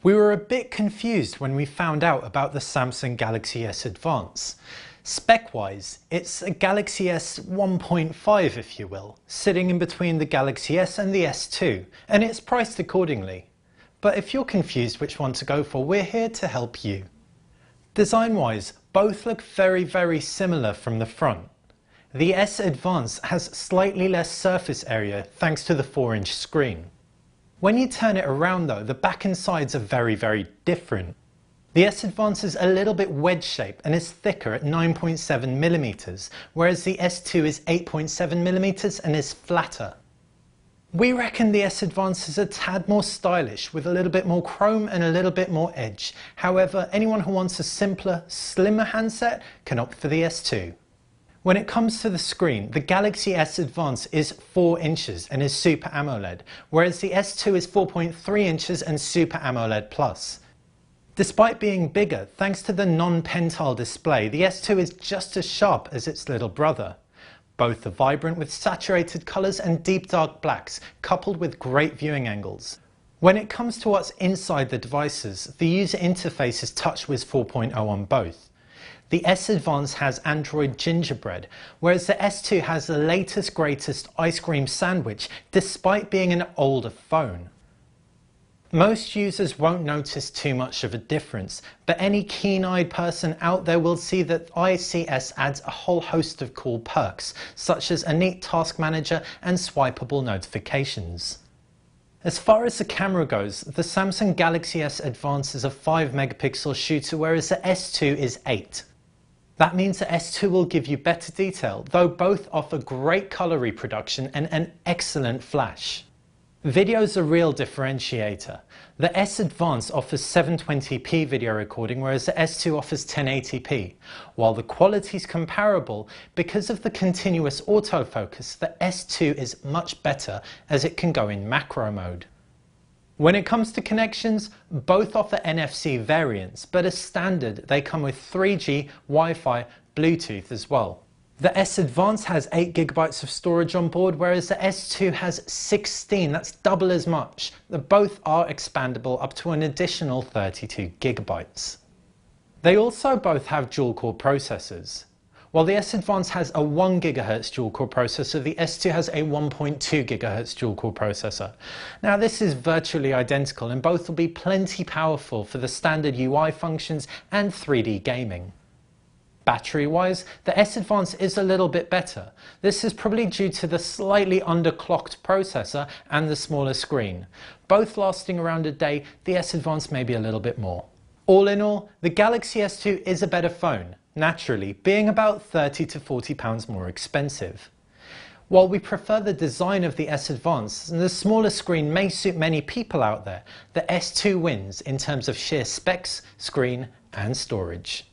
We were a bit confused when we found out about the Samsung Galaxy S Advance. Spec-wise, it's a Galaxy S 1.5 if you will, sitting in between the Galaxy S and the S2, and it's priced accordingly. But if you're confused which one to go for, we're here to help you. Design-wise, both look very similar from the front. The S Advance has slightly less surface area thanks to the 4-inch screen. When you turn it around though, the back and sides are very different. The S Advance is a little bit wedge-shaped and is thicker at 9.7mm, whereas the S2 is 8.7mm and is flatter. We reckon the S Advance is a tad more stylish with a little bit more chrome and a little bit more edge. However, anyone who wants a simpler, slimmer handset can opt for the S2. When it comes to the screen, the Galaxy S Advance is 4 inches and is Super AMOLED, whereas the S2 is 4.3 inches and Super AMOLED Plus. Despite being bigger, thanks to the non-pentile display, the S2 is just as sharp as its little brother. Both are vibrant with saturated colours and deep dark blacks, coupled with great viewing angles. When it comes to what's inside the devices, the user interface is TouchWiz 4.0 on both. The S Advance has Android Gingerbread, whereas the S2 has the latest greatest ice cream sandwich, despite being an older phone. Most users won't notice too much of a difference, but any keen-eyed person out there will see that ICS adds a whole host of cool perks, such as a neat task manager and swipeable notifications. As far as the camera goes, the Samsung Galaxy S Advance is a 5-megapixel shooter, whereas the S2 is 8. That means the S2 will give you better detail, though both offer great colour reproduction and an excellent flash. Video is a real differentiator. The S Advance offers 720p video recording, whereas the S2 offers 1080p. While the quality is comparable, because of the continuous autofocus, the S2 is much better as it can go in macro mode. When it comes to connections, both offer NFC variants, but as standard they come with 3G, Wi-Fi, Bluetooth as well. The S Advance has 8GB of storage on board, whereas the S2 has 16, that's double as much. Both are expandable up to an additional 32GB. They also both have dual-core processors. While the S Advance has a 1GHz dual-core processor, the S2 has a 1.2GHz dual-core processor. Now this is virtually identical and both will be plenty powerful for the standard UI functions and 3D gaming. Battery-wise, the S Advance is a little bit better. This is probably due to the slightly underclocked processor and the smaller screen. Both lasting around a day, the S Advance may be a little bit more. All in all, the Galaxy S2 is a better phone, naturally being about £30 to £40 more expensive. While we prefer the design of the S Advance, and the smaller screen may suit many people out there, the S2 wins in terms of sheer specs, screen and storage.